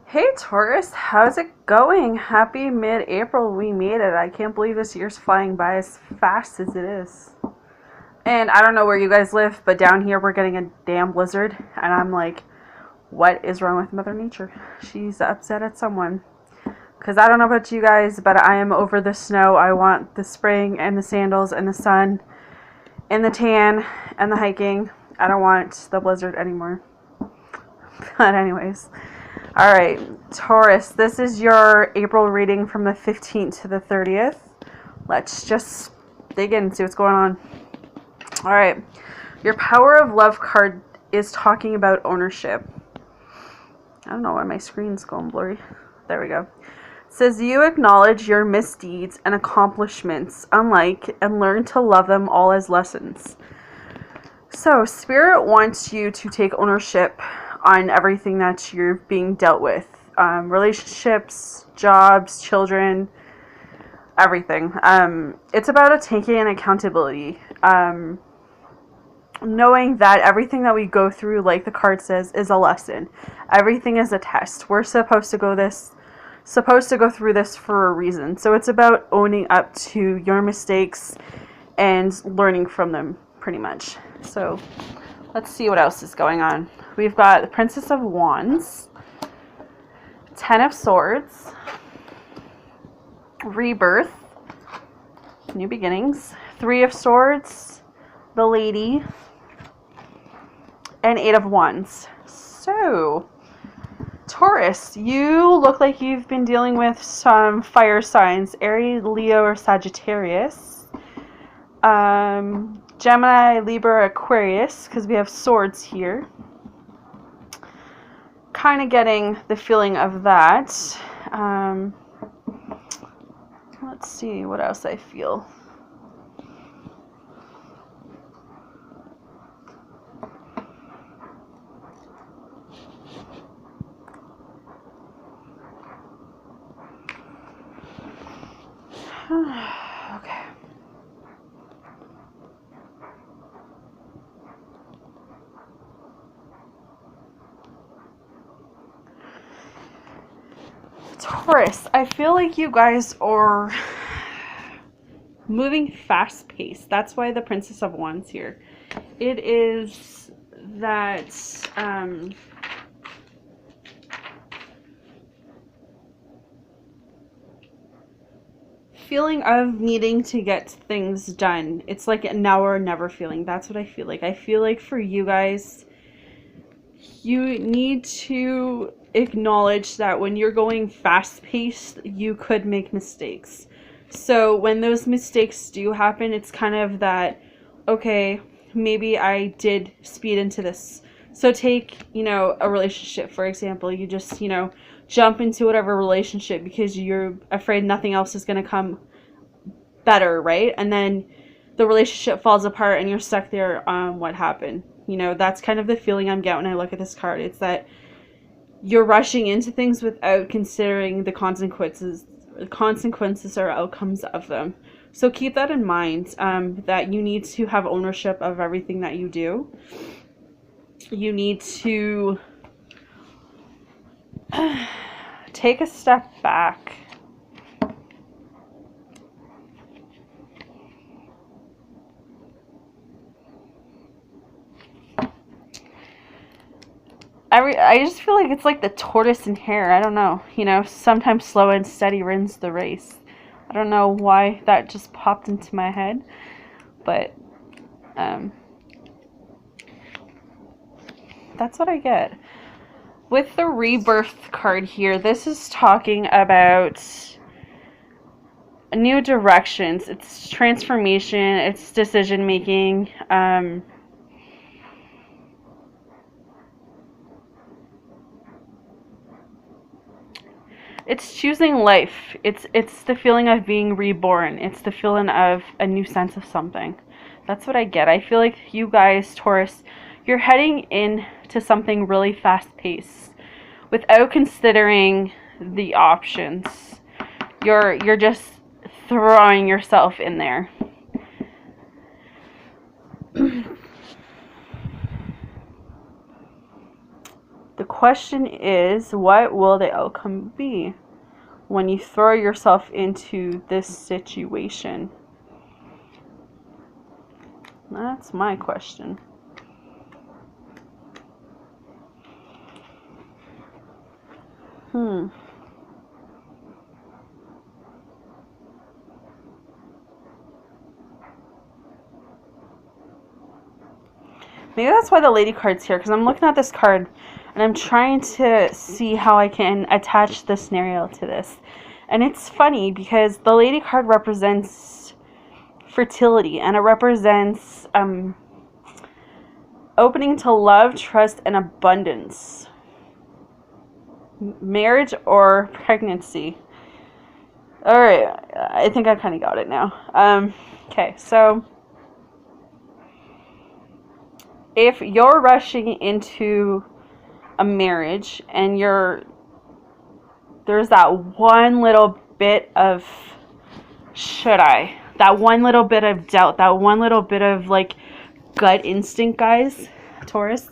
Hey Taurus, how's it going? Happy mid-April, we made it. I can't believe this year's flying by as fast as it is. And I don't know where you guys live, but down here we're getting a damn blizzard. And I'm like, what is wrong with Mother Nature? She's upset at someone. Because I don't know about you guys, but I am over the snow. I want the spring and the sandals and the sun and the tan and the hiking. I don't want the blizzard anymore. But anyways. Alright, Taurus, this is your April reading from the 15th to the 30th. Let's just dig in and see what's going on. Alright, your Power of Love card is talking about ownership. I don't know why my screen's going blurry. There we go. It says, you acknowledge your misdeeds and accomplishments alike and learn to love them all as lessons. So, Spirit wants you to take ownership on everything that you're being dealt with. Relationships, jobs, children, everything. It's about taking an accountability. Knowing that everything that we go through, like the card says, is a lesson. Everything is a test. We're supposed to go through this for a reason. So it's about owning up to your mistakes and learning from them, pretty much. So let's see what else is going on. We've got the Princess of Wands, Ten of Swords, Rebirth, New Beginnings, Three of Swords, the Lady, and Eight of Wands. So, Taurus, you look like you've been dealing with some fire signs, Aries, Leo, or Sagittarius. Gemini, Libra, Aquarius, because we have swords here. Kind of getting the feeling of that. Let's see what else I feel. Okay. Taurus, I feel like you guys are moving fast paced. That's why the Princess of Wands here. It is that feeling of needing to get things done. It's like a now or never feeling. That's what I feel like. I feel like for you guys, you need to acknowledge that when you're going fast paced, you could make mistakes. So when those mistakes do happen, it's kind of that, okay, maybe I did speed into this. So take, a relationship, for example. You just, jump into whatever relationship because you're afraid nothing else is going to come better, right? And then the relationship falls apart and you're stuck there on what happened. That's kind of the feeling I'm getting when I look at this card. It's that you're rushing into things without considering the consequences or outcomes of them. So keep that in mind, that you need to have ownership of everything that you do. You need to take a step back. I just feel like it's like the tortoise and hare. I don't know. Sometimes slow and steady wins the race. I don't know why that just popped into my head. But that's what I get. With the Rebirth card here, this is talking about new directions. It's transformation. It's decision making. It's choosing life. It's the feeling of being reborn. It's the feeling of a new sense of something. That's what I get. I feel like you guys, Taurus, you're heading into something really fast-paced without considering the options. You're just throwing yourself in there. The question is, what will the outcome be when you throw yourself into this situation? That's my question. Maybe that's why the lady card's here, because I'm looking at this card and I'm trying to see how I can attach the scenario to this. And it's funny because the lady card represents fertility, and it represents opening to love, trust, and abundance. Marriage or pregnancy. Alright, I think I kind of got it now. Okay, so if you're rushing into a marriage and there's that one little bit of that one little bit of doubt, that one little bit of like gut instinct, guys, Taurus,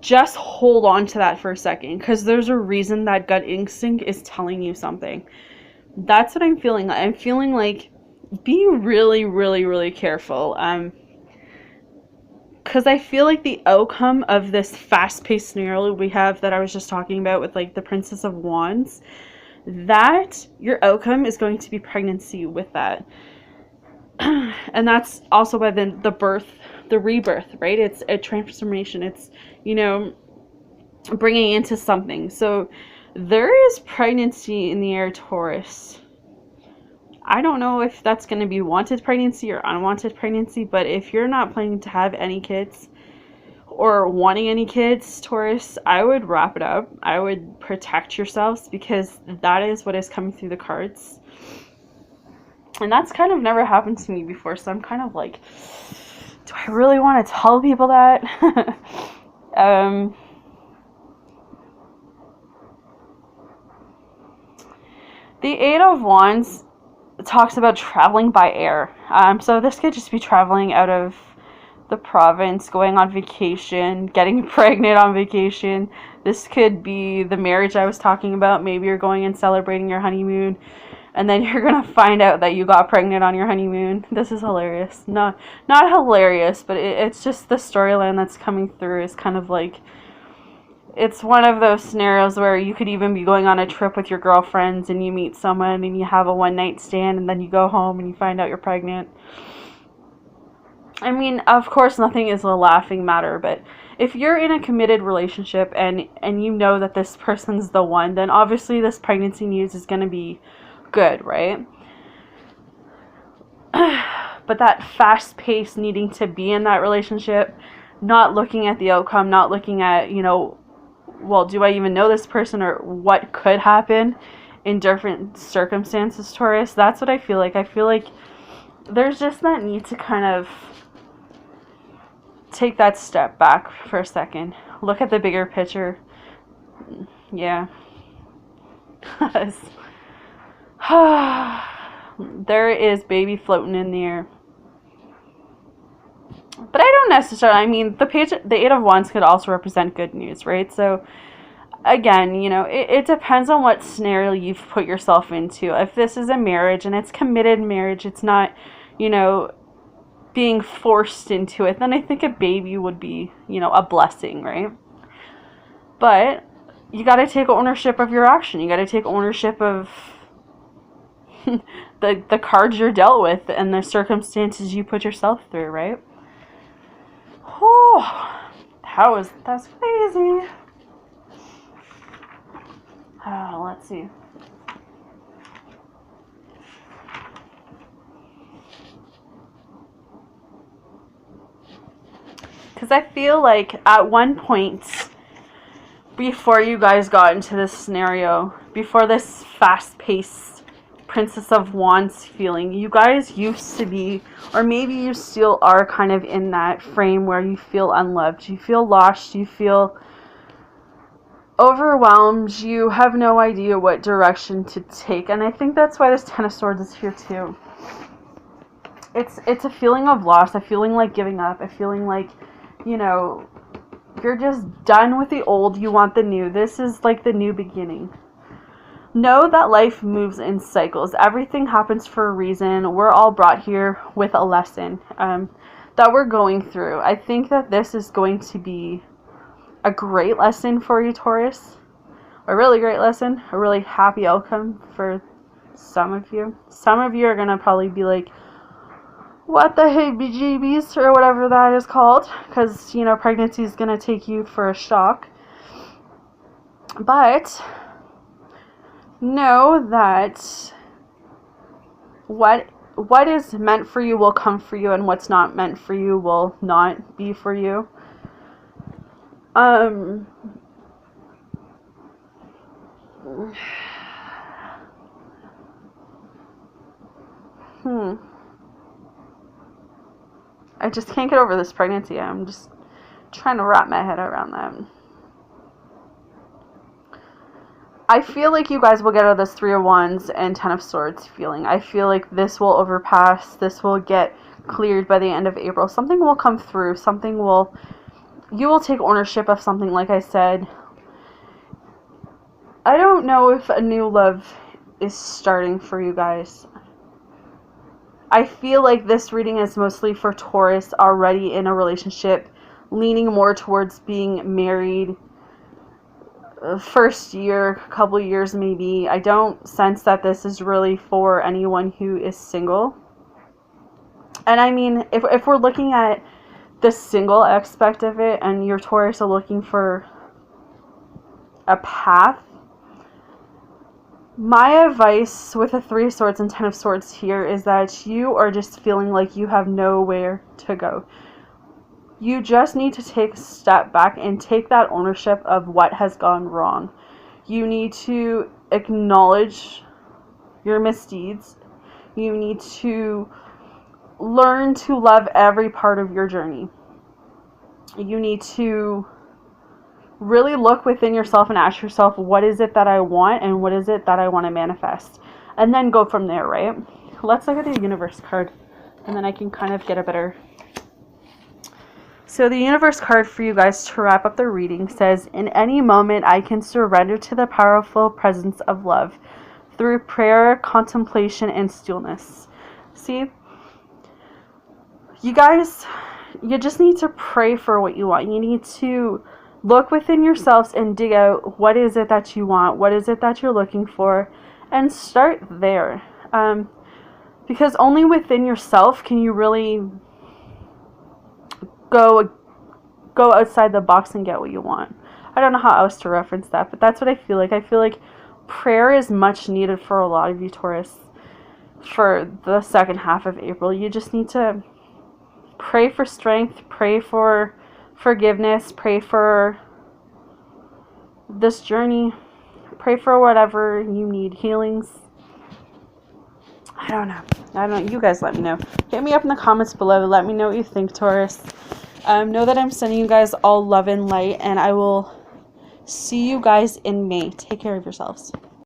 just hold on to that for a second, because there's a reason that gut instinct is telling you something. That's what I'm feeling. I'm feeling like be really, really, really careful. Because I feel like the outcome of this fast-paced scenario we have that I was just talking about with like the Princess of Wands, that your outcome is going to be pregnancy with that. And that's also by the birth, the rebirth, right? It's a transformation. It's, bringing into something. So there is pregnancy in the air, Taurus. I don't know if that's going to be wanted pregnancy or unwanted pregnancy, but if you're not planning to have any kids or wanting any kids, Taurus, I would wrap it up. I would protect yourselves, because that is what is coming through the cards. And that's kind of never happened to me before, so I'm kind of like, do I really want to tell people that? The Eight of Wands talks about traveling by air. So this could just be traveling out of the province, going on vacation, getting pregnant on vacation. This could be the marriage I was talking about. Maybe you're going and celebrating your honeymoon, and then you're going to find out that you got pregnant on your honeymoon. This is hilarious. Not hilarious, but it's just the storyline that's coming through is kind of like, it's one of those scenarios where you could even be going on a trip with your girlfriends and you meet someone and you have a one-night stand and then you go home and you find out you're pregnant. I mean, of course, nothing is a laughing matter, but if you're in a committed relationship and you know that this person's the one, then obviously this pregnancy news is going to be good, right? But that fast pace, needing to be in that relationship, not looking at the outcome, not looking at, well, do I even know this person, or what could happen in different circumstances, Taurus? That's what I feel like. I feel like there's just that need to kind of take that step back for a second. Look at the bigger picture. Yeah. There is baby floating in the air. But I don't necessarily, the Eight of Wands could also represent good news, right? So, again, it depends on what scenario you've put yourself into. If this is a marriage and it's committed marriage, it's not, being forced into it, then I think a baby would be, a blessing, right? But you got to take ownership of your action. You got to take ownership of the cards you're dealt with and the circumstances you put yourself through, right? Oh, that's crazy. Let's see. Because I feel like at one point, before you guys got into this scenario, before this fast-paced Princess of Wands feeling, you guys used to be, or maybe you still are, kind of in that frame where you feel unloved, you feel lost, you feel overwhelmed, you have no idea what direction to take. And I think that's why this Ten of Swords is here too. It's a feeling of loss, a feeling like giving up, a feeling like, You're just done with the old. You want the new. This is like the new beginning. Know that life moves in cycles. Everything happens for a reason. We're all brought here with a lesson that we're going through. I think that this is going to be a great lesson for you, Taurus. A really great lesson. A really happy outcome for some of you. Some of you are going to probably be like, what the heebie-jeebies, or whatever that is called. Because, you know, pregnancy is going to take you for a shock. But know that what is meant for you will come for you, and what's not meant for you will not be for you. I just can't get over this pregnancy. I'm just trying to wrap my head around that. I feel like you guys will get out of this 3 of Wands and 10 of Swords feeling. I feel like this will overpass. This will get cleared by the end of April. Something will come through. You will take ownership of something, like I said. I don't know if a new love is starting for you guys. I feel like this reading is mostly for Taurus already in a relationship, leaning more towards being married. First year, couple years maybe. I don't sense that this is really for anyone who is single. And I mean, if we're looking at the single aspect of it, and your Taurus are looking for a path, my advice with the 3 of Swords and 10 of Swords here is that you are just feeling like you have nowhere to go. You just need to take a step back and take that ownership of what has gone wrong. You need to acknowledge your misdeeds. You need to learn to love every part of your journey. You need to really look within yourself and ask yourself, what is it that I want and what is it that I want to manifest? And then go from there, right? Let's look at the Universe card, and then I can kind of get a better... So the Universe card for you guys to wrap up the reading says, in any moment I can surrender to the powerful presence of love through prayer, contemplation, and stillness. See? You guys, you just need to pray for what you want. You need to look within yourselves and dig out what is it that you want, what is it that you're looking for, and start there. Because only within yourself can you really go outside the box and get what you want. I don't know how else to reference that, but that's what I feel like. I feel like prayer is much needed for a lot of you, Taurus, for the second half of April. You just need to pray for strength, pray for forgiveness, pray for this journey, pray for whatever you need, healings. I don't know. You guys let me know. Hit me up in the comments below. Let me know what you think, Taurus. Know that I'm sending you guys all love and light, and I will see you guys in May. Take care of yourselves.